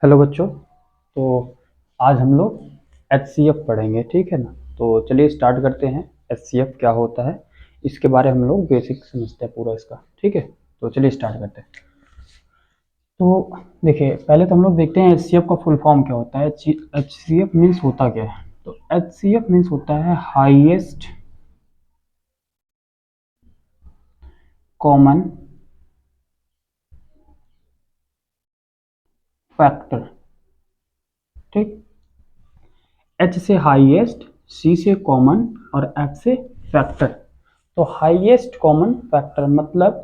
Hello बच्चों। तो आज हम लोग HCF पढ़ेंगे, ठीक है ना। तो चलिए स्टार्ट करते हैं। HCF क्या होता है इसके बारे में हम लोग बेसिक समझते हैं पूरा इसका, ठीक है। तो चलिए स्टार्ट करते हैं। तो देखिए, पहले तो हम लोग देखते हैं HCF का फुल फॉर्म क्या होता है। HCF मीन्स होता क्या है। तो HCF मीन्स होता है हाईएस्ट कॉमन फैक्टर, ठीक। H से हाईएस्ट, C से कॉमन और F से फैक्टर। तो हाईएस्ट कॉमन फैक्टर मतलब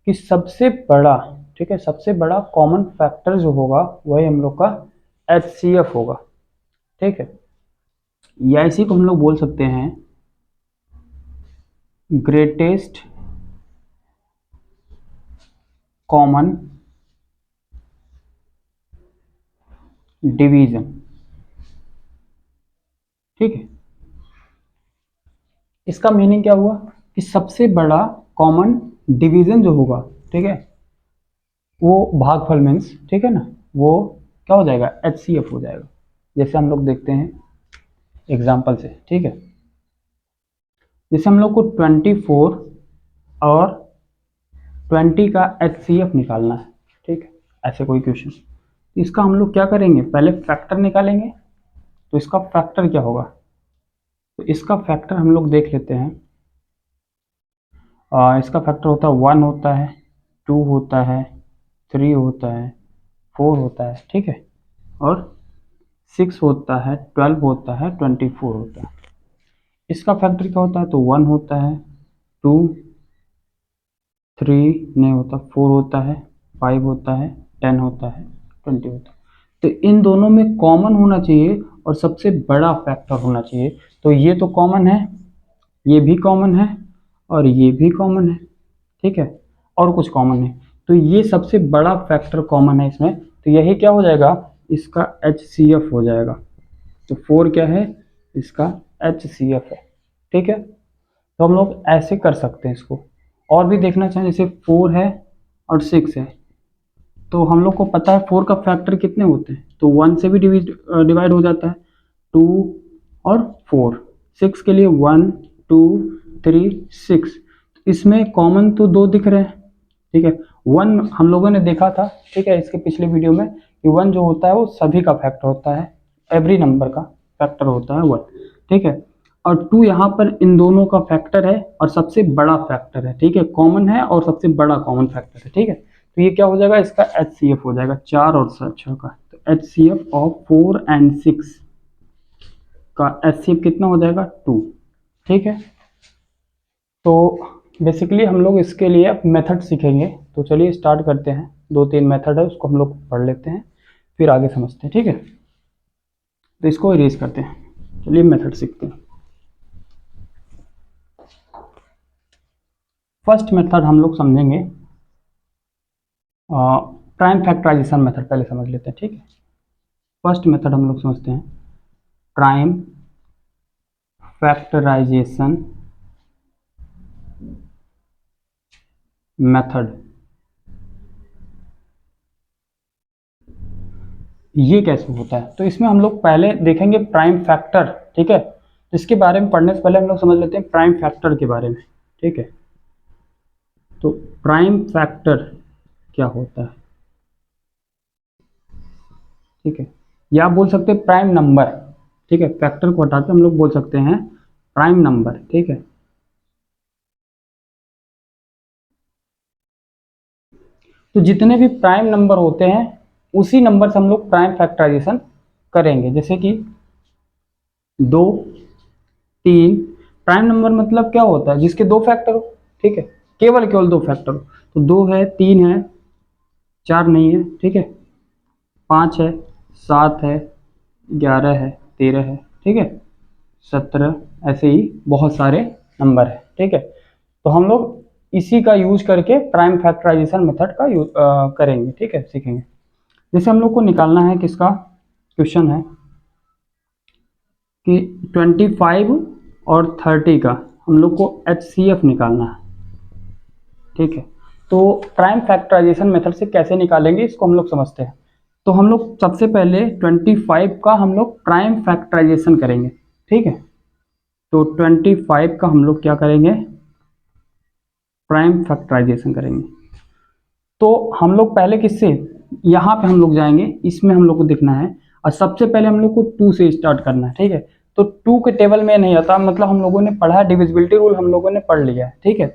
कि सबसे बड़ा, ठीक है, सबसे बड़ा कॉमन फैक्टर जो होगा वही हम लोग का HCF होगा, ठीक है। या इसी को हम लोग बोल सकते हैं ग्रेटेस्ट कॉमन डिवीजन, ठीक है। इसका मीनिंग क्या हुआ कि सबसे बड़ा कॉमन डिवीजन जो होगा, ठीक है, वो भागफल मीन्स, ठीक है ना, वो क्या हो जाएगा, HCF हो जाएगा। जैसे हम लोग देखते हैं एग्जाम्पल से, ठीक है। जैसे हम लोग को 24 और 20 का HCF निकालना है, ठीक है, ऐसे कोई क्वेश्चन। इसका हम लोग क्या करेंगे, पहले फैक्टर निकालेंगे। तो इसका फैक्टर क्या होगा, तो इसका फैक्टर हम लोग देख लेते हैं। इसका फैक्टर होता है 1 होता है, 2 होता है, 3 होता है, 4 होता है, ठीक है, और 6 होता है, 12 होता है, 24 होता है। इसका फैक्टर क्या होता है, तो 1 होता है, 2, 3 नहीं होता, 4 होता है, 5 होता है, 10 होता है, 20 होता है। तो इन दोनों में कॉमन होना चाहिए और सबसे बड़ा फैक्टर होना चाहिए। तो ये तो कॉमन है, ये भी कॉमन है और ये भी कॉमन है, ठीक है, और कुछ कॉमन है। तो ये सबसे बड़ा फैक्टर कॉमन है इसमें, तो यही क्या हो जाएगा, इसका HCF हो जाएगा। तो 4 क्या है, इसका HCF है, ठीक है। तो हम लोग ऐसे कर सकते हैं इसको। और भी देखना चाहें, जैसे 4 है और 6 है, तो हम लोग को पता है 4 का फैक्टर कितने होते हैं, तो 1 से भी डिवाइड हो जाता है, 2 और 4। 6 के लिए 1 2 3 6, इसमें कॉमन तो 2 दिख रहे हैं, ठीक है। 1 हम लोगों ने देखा था, ठीक है, इसके पिछले वीडियो में, कि 1 जो होता है वो सभी का फैक्टर होता है, एवरी नंबर का फैक्टर होता है 1, ठीक है। और 2 यहाँ पर इन दोनों का फैक्टर है और सबसे बड़ा फैक्टर है, ठीक है, कॉमन है और सबसे बड़ा कॉमन फैक्टर है, ठीक है। तो ये क्या हो जाएगा, इसका HCF हो जाएगा 4 और 6 का। तो HCF ऑफ 4 एंड 6 का HCF कितना हो जाएगा, 2, ठीक है। तो बेसिकली हम लोग इसके लिए अब मेथड सीखेंगे। तो चलिए स्टार्ट करते हैं। 2-3 मेथड है, उसको हम लोग पढ़ लेते हैं, फिर आगे समझते हैं, ठीक है। तो इसको इरेज करते हैं, चलिए मेथड सीखते हैं। फर्स्ट मेथड हम लोग समझेंगे प्राइम फैक्टराइजेशन मेथड, पहले समझ लेते हैं, ठीक है। फर्स्ट मेथड हम लोग समझते हैं प्राइम फैक्टराइजेशन मेथड। ये कैसे होता है, तो इसमें हम लोग पहले देखेंगे प्राइम फैक्टर, ठीक है। तो इसके बारे में पढ़ने से पहले हम लोग समझ लेते हैं प्राइम फैक्टर के बारे में, ठीक है। तो प्राइम फैक्टर क्या होता है, ठीक है, या आप बोल सकते हैं प्राइम नंबर, ठीक है। फैक्टर को हटा के हम लोग बोल सकते हैं प्राइम नंबर, ठीक है। तो जितने भी प्राइम नंबर होते हैं उसी नंबर से हम लोग प्राइम फैक्टराइजेशन करेंगे। जैसे कि 2, 3, प्राइम नंबर मतलब क्या होता है, जिसके 2 फैक्टर हो, ठीक है, केवल केवल 2 फैक्टर हो। तो 2 है, 3 है, 4 नहीं है, ठीक है, 5 है, 7 है, 11 है, 13 है, ठीक है, 17, ऐसे ही बहुत सारे नंबर है, ठीक है। तो हम लोग इसी का यूज करके प्राइम फैक्टराइजेशन मेथड का यूज करेंगे, ठीक है, सीखेंगे। जैसे हम लोग को निकालना है, किसका क्वेश्चन है कि 25 और 30 का हम लोग को HCF निकालना है, ठीक है। तो प्राइम फैक्टराइजेशन मेथड से कैसे निकालेंगे इसको हम लोग समझते हैं। तो हम लोग सबसे पहले 25 का हम लोग प्राइम फैक्टराइजेशन करेंगे, ठीक है। तो 25 का हम लोग क्या करेंगे, प्राइम फैक्टराइजेशन करेंगे। तो हम लोग पहले किससे, यहाँ पे हम लोग जाएंगे, इसमें हम लोग को देखना है और सबसे पहले हम लोग को 2 से स्टार्ट करना है, ठीक है। तो 2 के टेबल में नहीं आता, मतलब हम लोगों ने पढ़ा है, डिविजिबिलिटी रूल हम लोगों ने पढ़ लिया है, ठीक है।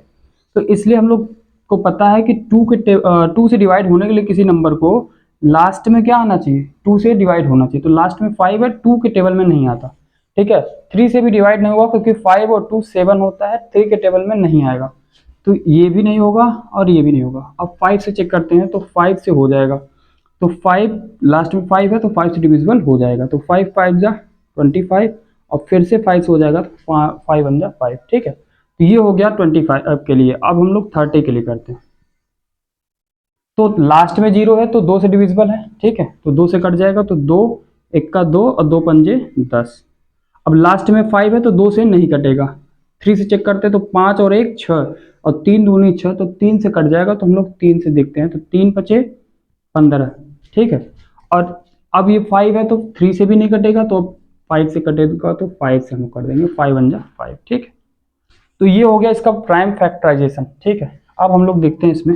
तो इसलिए हम लोग को पता है कि 2 से डिवाइड होने के लिए किसी नंबर को लास्ट में क्या आना चाहिए, 2 से डिवाइड होना चाहिए। तो लास्ट में 5 है, 2 के टेबल में नहीं आता, ठीक है। 3 से भी डिवाइड नहीं होगा क्योंकि 5 और 2 7 होता है, 3 के टेबल में नहीं आएगा। तो ये भी नहीं होगा और ये भी नहीं होगा। अब 5 से चेक करते हैं, तो 5 से हो जाएगा। तो 5 लास्ट में 5 है तो 5 से डिविजिबल हो जाएगा। तो 5 5 जा 25 और फिर से 5 से हो जाएगा तो 5 1 जा 5, ठीक है। तो ये हो गया 25 के लिए। अब हम लोग 30 के लिए करते हैं। तो लास्ट में 0 है तो 2 से डिविजिबल है, ठीक है। तो 2 से कट जाएगा, तो 2 1 का 2 और 2 पंजे 10। अब लास्ट में 5 है तो 2 से नहीं कटेगा। 3 से चेक करते हैं, तो 5 और 1 6 और 3 दूनी 6, तो 3 से कट जाएगा। तो हम लोग 3 से देखते हैं, तो 3 पचे 15, ठीक है। और अब ये 5 है तो 3 से भी नहीं कटेगा, तो 5 से कटेगा, तो 5 से हम कर देंगे, 5 1 जा 5, ठीक है। तो ये हो गया इसका प्राइम फैक्टराइजेशन, ठीक है। अब हम लोग देखते हैं इसमें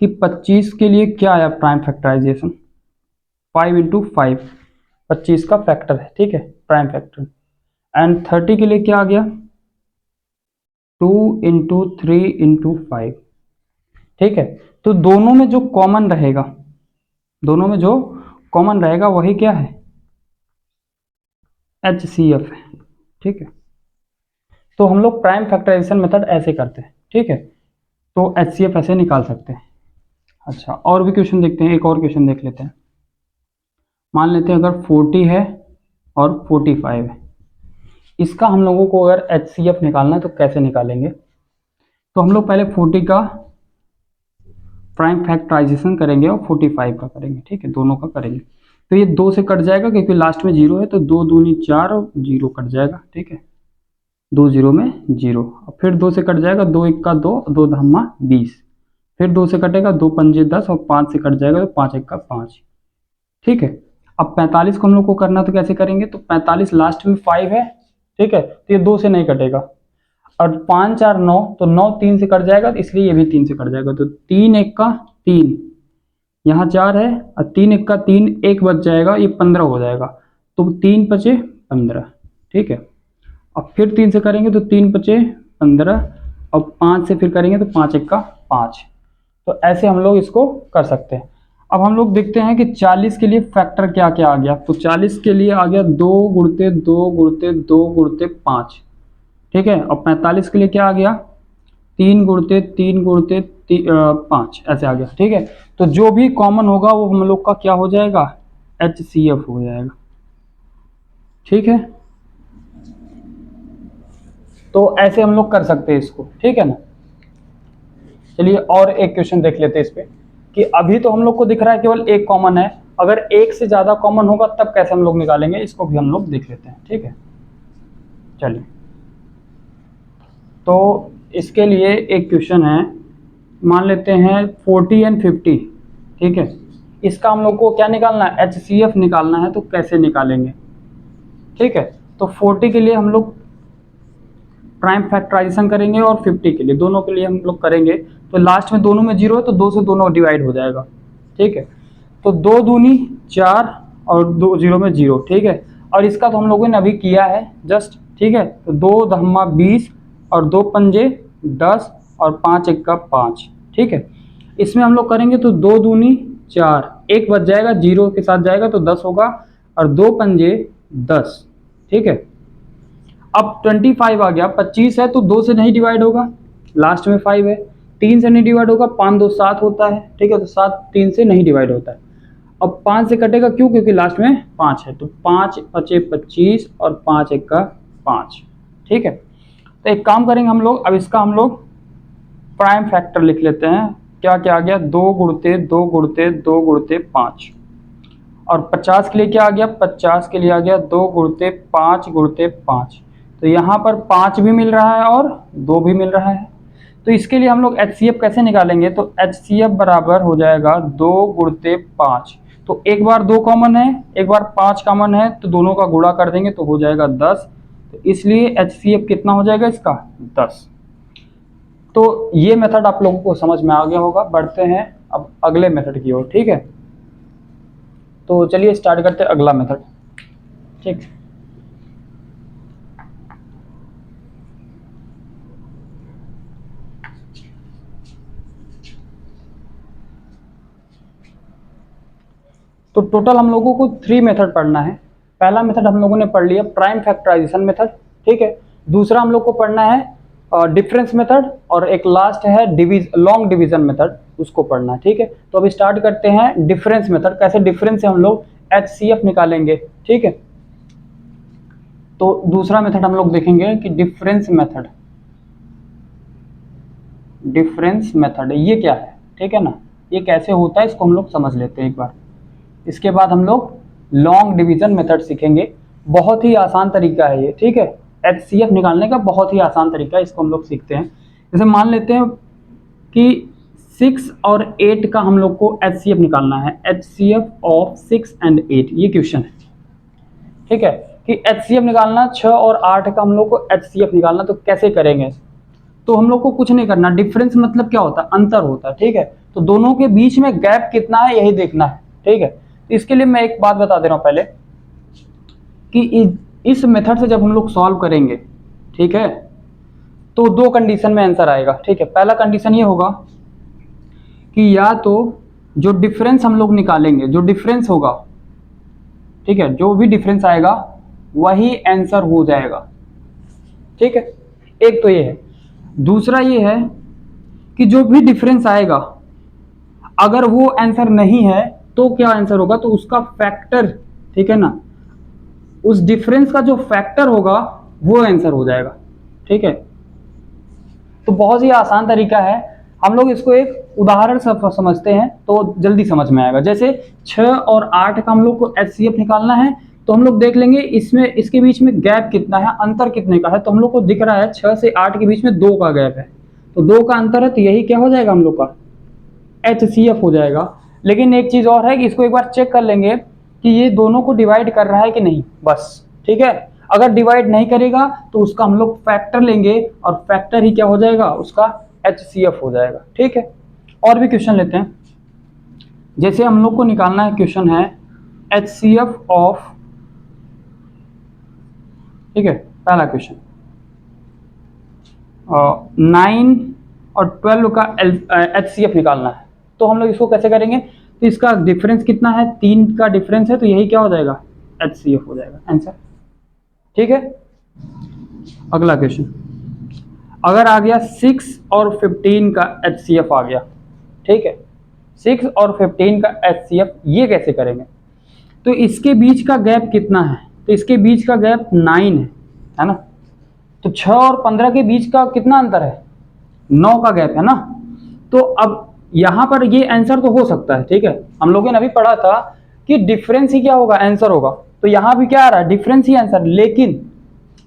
कि 25 के लिए क्या आया प्राइम फैक्टराइजेशन। 5 इंटू 5 25 का फैक्टर है, ठीक है, प्राइम फैक्टर। एंड 30 के लिए क्या आ गया, 2 इंटू 3 इंटू 5, ठीक है। तो दोनों में जो कॉमन रहेगा, दोनों में जो कॉमन रहेगा वही क्या है, HCF है, ठीक है। तो हम लोग प्राइम फैक्टराइजेशन मेथड ऐसे करते हैं, ठीक है। तो HCF ऐसे निकाल सकते हैं। अच्छा, और भी क्वेश्चन देखते हैं, एक और क्वेश्चन देख लेते हैं। मान लेते हैं अगर 40 है और 45 है, इसका हम लोगों को अगर HCF निकालना है तो कैसे निकालेंगे। तो हम लोग पहले 40 का प्राइम फैक्टराइजेशन करेंगे और 45 का करेंगे, ठीक है, दोनों का करेंगे। तो ये 2 से कट जाएगा क्योंकि लास्ट में 0 है, तो 2 दूनी 4 और 0 कट जाएगा, ठीक है। 2 0 में 0, और फिर 2 से कट जाएगा, 2 1 का 2, 2 धम्मा 20, फिर 2 से कटेगा, 2 पंजे 10 और 5 से कट जाएगा, तो 5 1 का 5, ठीक है। अब 45 को हम लोग को करना, तो कैसे करेंगे, तो 45 लास्ट में 5 है, ठीक है, तो ये 2 से नहीं कटेगा। और 5 4 9, तो 9 3 से कट जाएगा, तो इसलिए ये भी 3 से कट जाएगा। तो 3 1 का 3, यहाँ 4 है और 3 1 का 3, 1 बच जाएगा, ये 15 हो जाएगा। तो 3 पचे 15, ठीक है। अब फिर 3 से करेंगे तो 3 पचे 15 और 5 से फिर करेंगे तो 5 1 का 5। तो ऐसे हम लोग इसको कर सकते हैं। अब हम लोग देखते हैं कि 40 के लिए फैक्टर क्या क्या आ गया। तो 40 के लिए आ गया 2 गुणते 2 गुणते 2 गुणते 5, ठीक है। और 45 के लिए क्या आ गया, 3 गुणते 3 गुणते 5, ऐसे आ गया, ठीक है। तो जो भी कॉमन होगा वो हम लोग का क्या हो जाएगा, HCF हो जाएगा, ठीक है। तो ऐसे हम लोग कर सकते हैं इसको, ठीक है ना। चलिए और एक क्वेश्चन देख लेते हैं इस पे, कि अभी तो हम लोग को दिख रहा है केवल एक कॉमन है, अगर एक से ज्यादा कॉमन होगा तब कैसे हम लोग निकालेंगे, इसको भी हम लोग देख लेते हैं, ठीक है। चलिए, तो इसके लिए एक क्वेश्चन है, मान लेते हैं 40 एंड 50, ठीक है। इसका हम लोग को क्या निकालना है, HCF निकालना है। तो कैसे निकालेंगे, ठीक है। तो 40 के लिए हम लोग प्राइम फैक्टराइजेशन करेंगे और 50 के लिए, दोनों के लिए हम लोग करेंगे। तो लास्ट में दोनों में 0 है तो 2 से दोनों डिवाइड हो जाएगा, ठीक है। तो 2 दूनी 4 और 2 0 में 0, ठीक है। और इसका तो हम लोगों ने अभी किया है जस्ट, ठीक है। तो 2 धम्मा 20 और 2 पंजे 10 और 5 1 का 5, ठीक है। इसमें हम लोग करेंगे तो 2 दूनी 4, 1 बच जाएगा, 0 के साथ जाएगा तो 10 होगा, और 2 पंजे 10, ठीक है। अब 25 आ गया, 25 है तो 2 से नहीं डिवाइड होगा, लास्ट में 5 है, 3 से नहीं डिवाइड होगा, 5 2 7 होता है, ठीक है। तो 7 3 से नहीं डिवाइड होता है। अब 5 से कटेगा, क्यों, क्योंकि लास्ट में 5 है। तो 5 पचे 25 और 5 1 का 5, ठीक है। तो एक काम करेंगे हम लोग, अब इसका हम लोग प्राइम फैक्टर लिख लेते हैं। क्या क्या आ गया, 2 गुणते 2 गुणते 2 गुणते 5। और 50 के लिए क्या आ गया, 50 के लिए आ गया 2 गुणते 5 गुणते 5। तो यहाँ पर 5 भी मिल रहा है और 2 भी मिल रहा है। तो इसके लिए हम लोग HCF कैसे निकालेंगे, तो HCF बराबर हो जाएगा 2 गुणते 5। तो एक बार 2 कॉमन है, एक बार 5 कॉमन है, तो दोनों का गुणा कर देंगे तो हो जाएगा 10। तो इसलिए HCF कितना हो जाएगा इसका 10। तो ये मेथड आप लोगों को समझ में आ गया होगा। बढ़ते हैं अब अगले मेथड की ओर, ठीक है। तो चलिए स्टार्ट करते हैं अगला मेथड, ठीक। तो टोटल हम लोगों को 3 मेथड पढ़ना है। पहला मेथड हम लोगों ने पढ़ लिया प्राइम फैक्टराइजेशन मेथड, ठीक है। दूसरा हम लोग को पढ़ना है डिफरेंस मेथड, और एक लास्ट है लॉन्ग डिवीजन मेथड, उसको पढ़ना है, ठीक है। तो अभी स्टार्ट करते हैं डिफरेंस मेथड। कैसे डिफरेंस से हम लोग HCF निकालेंगे, ठीक है। तो दूसरा मेथड हम लोग देखेंगे कि डिफरेंस मेथड ये क्या है, ठीक है ना, ये कैसे होता है इसको हम लोग समझ लेते हैं एक बार। इसके बाद हम लोग लॉन्ग डिवीजन मेथड सीखेंगे। बहुत ही आसान तरीका है ये, ठीक है। HCF निकालने का बहुत ही आसान तरीका है, इसको हम लोग सीखते हैं। जैसे मान लेते हैं कि 6 और 8 का हम लोग को HCF निकालना है। HCF ऑफ 6 and 8 ये क्वेश्चन है, ठीक है। कि HCF निकालना 6 और 8 का हम लोग को HCF निकालना, तो कैसे करेंगे। तो हम लोग को कुछ नहीं करना, डिफरेंस मतलब क्या होता है, अंतर होता है, ठीक है। तो दोनों के बीच में गैप कितना है यही देखना है, ठीक है। तो इसके लिए मैं एक बात बता दे रहा हूं पहले कि इस मेथड से जब हम लोग सॉल्व करेंगे, ठीक है, तो 2 कंडीशन में आंसर आएगा, ठीक है। पहला कंडीशन ये होगा कि या तो जो डिफरेंस हम लोग निकालेंगे, जो डिफरेंस होगा, ठीक है, जो भी डिफरेंस आएगा वही आंसर हो जाएगा, ठीक है। एक तो ये है। दूसरा ये है कि जो भी डिफरेंस आएगा अगर वो आंसर नहीं है तो क्या आंसर होगा, तो उसका फैक्टर, ठीक है ना, उस डिफरेंस का जो फैक्टर होगा वो आंसर हो जाएगा, ठीक है। तो बहुत ही आसान तरीका है। हम लोग इसको एक उदाहरण से समझते हैं तो जल्दी समझ में आएगा। जैसे 6 और 8 का हम लोग को HCF निकालना है, तो हम लोग देख लेंगे इसमें इसके बीच में गैप कितना है, अंतर कितने का है। तो हम लोग को दिख रहा है 6 से 8 के बीच में 2 का गैप है, तो 2 का अंतर है, तो यही क्या हो जाएगा हम लोग का HCF हो जाएगा। लेकिन एक चीज और है कि इसको एक बार चेक कर लेंगे कि ये दोनों को डिवाइड कर रहा है कि नहीं, बस, ठीक है। अगर डिवाइड नहीं करेगा तो उसका हम लोग फैक्टर लेंगे और फैक्टर ही क्या हो जाएगा, उसका HCF हो जाएगा, ठीक है। और भी क्वेश्चन लेते हैं। जैसे हम लोग को निकालना है, क्वेश्चन है HCF ऑफ, ठीक है, पहला क्वेश्चन 9 और 12 का HCF निकालना है। तो हम लोग इसको कैसे करेंगे, तो इसका डिफरेंस कितना है, 3 का डिफरेंस है, तो यही क्या हो जाएगा HCF हो जाएगा आंसर, ठीक है। अगला क्वेश्चन, अगर आ गया 6 और 15 का HCF आ गया, ठीक है, 6 और 15 का HCF, ये कैसे करेंगे। तो इसके बीच का गैप कितना है, तो इसके बीच का गैप 9 है ना। तो 6 और 15 के बीच का कितना अंतर है, 9 का गैप है ना। तो अब यहां पर ये आंसर तो हो सकता है, ठीक है। हम लोगों ने अभी पढ़ा था कि डिफरेंस ही क्या होगा, आंसर होगा। तो यहां भी क्या आ रहा है, डिफरेंस ही आंसर। लेकिन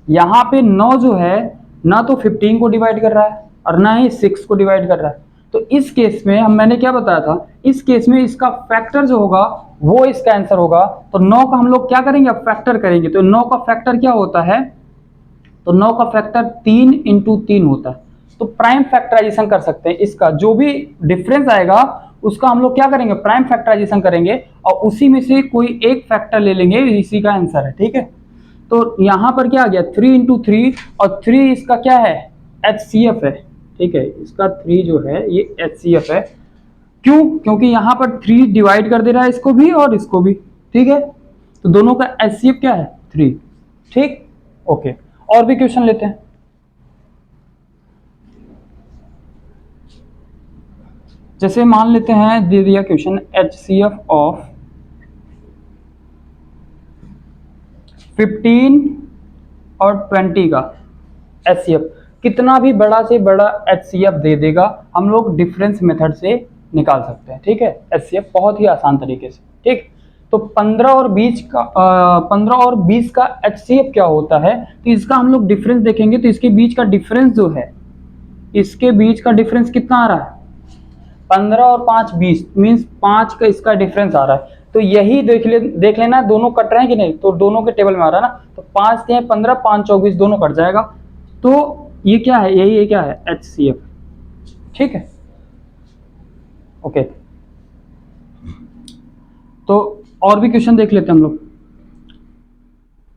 यहां पे 9 जो है ना तो 15 को डिवाइड कर रहा है और ना ही 6 को डिवाइड कर रहा है। तो इस केस में मैंने क्या बताया था, इस केस में इसका फैक्टर जो होगा वो इसका आंसर होगा। तो 9 का हम लोग क्या करेंगे, अब फैक्टर करेंगे। तो 9 का फैक्टर क्या होता है, तो 9 का फैक्टर 3 इंटू 3 होता है। तो प्राइम फैक्टराइजेशन कर सकते हैं, इसका जो भी डिफरेंस आएगा उसका हम लोग क्या करेंगे, प्राइम फैक्टराइजेशन करेंगे और उसी में से कोई एक फैक्टर ले लेंगे, इसी का आंसर है, ठीक है। तो यहां पर क्या आ गया 3 इंटू 3, और 3 इसका क्या है, HCF है, ठीक है। इसका 3 जो है ये HCF है। क्यों, क्योंकि यहां पर 3 डिवाइड कर दे रहा है इसको भी और इसको भी, ठीक है। तो दोनों का HCF क्या है 3, ठीक, ओके। और भी क्वेश्चन लेते हैं। जैसे मान लेते हैं दे दिया क्वेश्चन HCF ऑफ 15 और 20 का HCF, कितना भी बड़ा से बड़ा HCF दे देगा, हम लोग डिफरेंस मेथड से निकाल सकते हैं, ठीक है। HCF बहुत ही आसान तरीके से, ठीक। तो 15 और 20 का HCF क्या होता है, तो इसका हम लोग डिफरेंस देखेंगे। तो इसके बीच का डिफरेंस जो है, इसके बीच का डिफरेंस कितना आ रहा है, 15 और 5 20, मीन्स 5 का इसका डिफरेंस आ रहा है। तो तो यही देख लेना दोनों कट रहे हैं कि नहीं, तो दोनों के टेबल में आ रहा है ना, तो 5 से 15, 5 24 दोनों कट जाएगा, तो ये क्या है, यही ये क्या है, HCF। ठीक है, ओके। तो और भी क्वेश्चन देख लेते हैं हम लोग।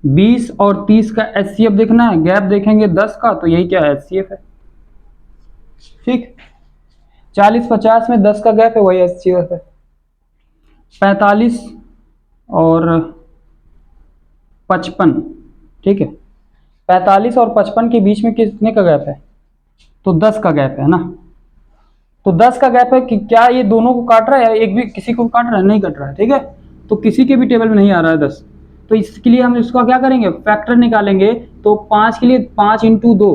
20 और 30 का HCF देखना है, गैप देखेंगे 10 का, तो यही क्या है, HCF है। ठीक, 40-50 में 10 का गैप है, वही HCF है। 45 और 55, ठीक है, 45 और 55 के बीच में कितने का गैप है, तो 10 का गैप है ना। तो 10 का गैप है कि क्या ये दोनों को काट रहा है, एक भी किसी को काट रहा है, नहीं कट रहा है। ठीक है, तो किसी के भी टेबल में नहीं आ रहा है 10, तो इसके लिए हम इसका क्या करेंगे, फैक्टर निकालेंगे। तो 5 के लिए 5 × 2,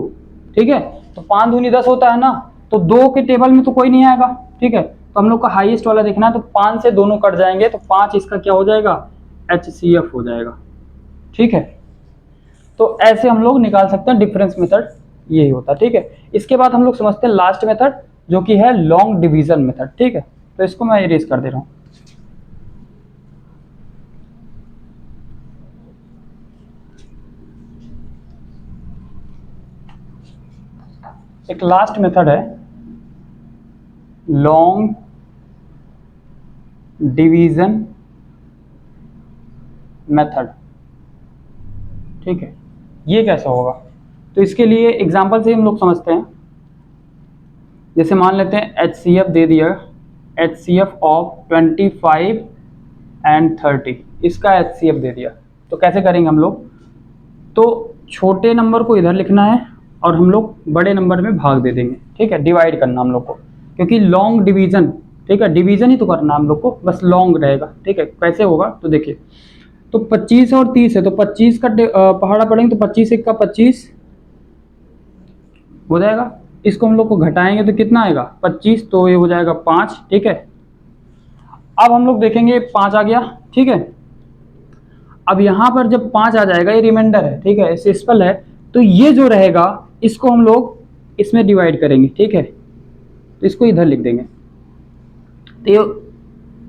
ठीक है, तो 5 दूनी 10 होता है ना, तो 2 के टेबल में तो कोई नहीं आएगा। ठीक है, तो हम लोग को हाईएस्ट वाला देखना है, तो 5 से दोनों कट जाएंगे, तो 5 इसका क्या हो जाएगा, HCF हो जाएगा। ठीक है, तो ऐसे हम लोग निकाल सकते हैं, डिफरेंस मेथड यही होता है। ठीक है, इसके बाद हम लोग समझते हैं लास्ट मेथड, जो कि है लॉन्ग डिवीजन मेथड। ठीक है, तो इसको मैं इरेज कर दे रहा हूं। एक लास्ट मेथड है लॉन्ग डिवीजन मेथड। ठीक है, ये कैसा होगा, तो इसके लिए एग्जांपल से हम लोग समझते हैं। जैसे मान लेते हैं HCF दे दिया, HCF ऑफ 25 एंड 30, इसका HCF दे दिया, तो कैसे करेंगे हम लोग, तो छोटे नंबर को इधर लिखना है और हम लोग बड़े नंबर में भाग दे देंगे। ठीक है, डिवाइड करना हम लोग को, क्योंकि लॉन्ग डिवीजन, ठीक है, डिवीजन ही तो करना हम लोग को, बस लॉन्ग रहेगा। ठीक है, कैसे होगा, तो देखिए, तो 25 और 30 है, तो 25 का पहाड़ा पड़ेंगे, तो 25 1 का 25 हो जाएगा। इसको हम लोग को घटाएंगे तो कितना आएगा, 25, तो ये हो जाएगा 5। ठीक है, अब हम लोग देखेंगे 5 आ गया। ठीक है, अब यहाँ पर जब 5 आ जाएगा, ये रिमाइंडर है, ठीक है, सिंपल है, तो ये जो रहेगा इसको हम लोग इसमें डिवाइड करेंगे। ठीक है, तो इसको इधर लिख देंगे, तो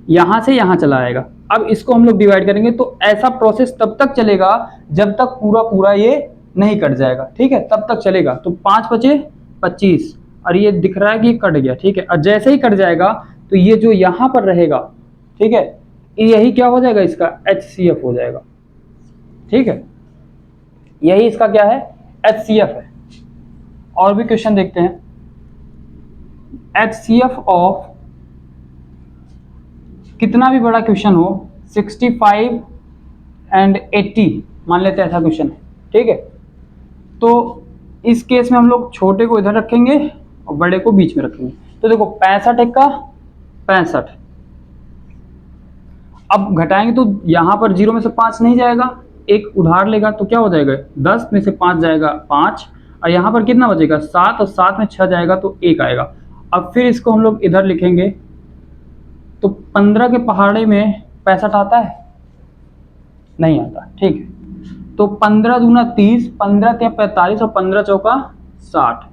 यहाँ से यहाँ चला आएगा। अब इसको हम लोग डिवाइड करेंगे, तो ऐसा प्रोसेस तब तक चलेगा जब तक पूरा ये नहीं कट जाएगा। ठीक है, तब तक चलेगा। तो 5 बचे 25, और ये दिख रहा है कि कट गया। ठीक है, और जैसे ही कट जाएगा तो ये जो यहाँ पर रहेगा, ठीक है, यही क्या हो जाएगा, इसका HCF हो जाएगा। ठीक है, यही इसका क्या है, HCF है। और भी क्वेश्चन देखते हैं। HCF ऑफ कितना भी बड़ा क्वेश्चन हो, 65 एंड 80 मान लेते हैं, ऐसा क्वेश्चन है। ठीक है, तो इस केस में हम लोग छोटे को इधर रखेंगे और बड़े को बीच में रखेंगे। तो देखो 65 1 का 65, अब घटाएंगे तो यहाँ पर 0 में से 5 नहीं जाएगा, एक उधार लेगा, तो क्या हो जाएगा, 10 में से 5 जाएगा 5, और यहाँ पर कितना बचेगा 7, और 7 में 6 जाएगा तो 1 आएगा। अब फिर इसको हम लोग इधर लिखेंगे, तो 15 के पहाड़े में 65 आता है, नहीं आता। ठीक है, तो 15 दूना 30, 15 3 45, और 15 चौका 60।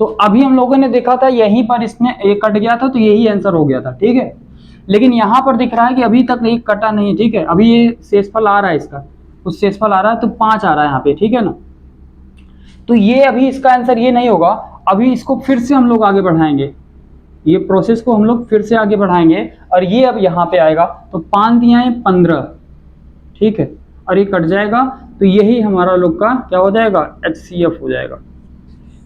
तो अभी हम लोगों ने देखा था यहीं पर इसने एक कट गया था, तो यही आंसर हो गया था। ठीक है, लेकिन यहाँ पर दिख रहा है कि अभी तक नहीं कटा नहीं है। ठीक है, अभी ये शेषफल आ रहा है, इसका कुछ शेषफल आ रहा है, तो 5 आ रहा है यहाँ पे। ठीक है ना, तो ये अभी इसका आंसर ये नहीं होगा। अभी इसको फिर से हम लोग आगे बढ़ाएंगे, ये प्रोसेस को हम लोग फिर से आगे बढ़ाएंगे, और ये अब यहाँ पे आएगा, तो 5 दिया है 15। ठीक है, और ये कट जाएगा, तो यही हमारा लोग का क्या हो जाएगा, HCF हो जाएगा।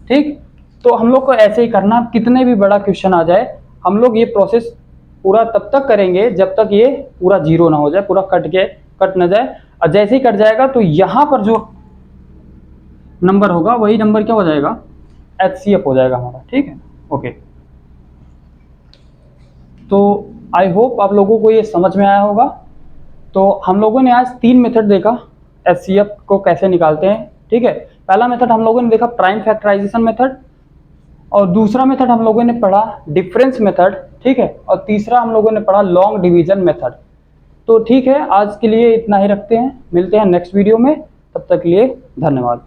ठीक, तो हम लोग को ऐसे ही करना, कितने भी बड़ा क्वेश्चन आ जाए हम लोग ये प्रोसेस पूरा तब तक करेंगे जब तक ये पूरा 0 ना हो जाए, पूरा कट ना जाए। और जैसे ही कट जाएगा तो यहाँ पर जो नंबर होगा वही नंबर क्या हो जाएगा, HCF हो जाएगा हमारा। ठीक है, ओके। तो आई होप आप लोगों को ये समझ में आया होगा। तो हम लोगों ने आज 3 मेथड देखा HCF को कैसे निकालते हैं। ठीक है, पहला मेथड हम लोगों ने देखा प्राइम फैक्टराइजेशन मेथड, और दूसरा मेथड हम लोगों ने पढ़ा डिफरेंस मेथड। ठीक है, और तीसरा हम लोगों ने पढ़ा लॉन्ग डिवीजन मेथड। तो ठीक है, आज के लिए इतना ही रखते हैं, मिलते हैं नेक्स्ट वीडियो में, तब तक के लिए धन्यवाद।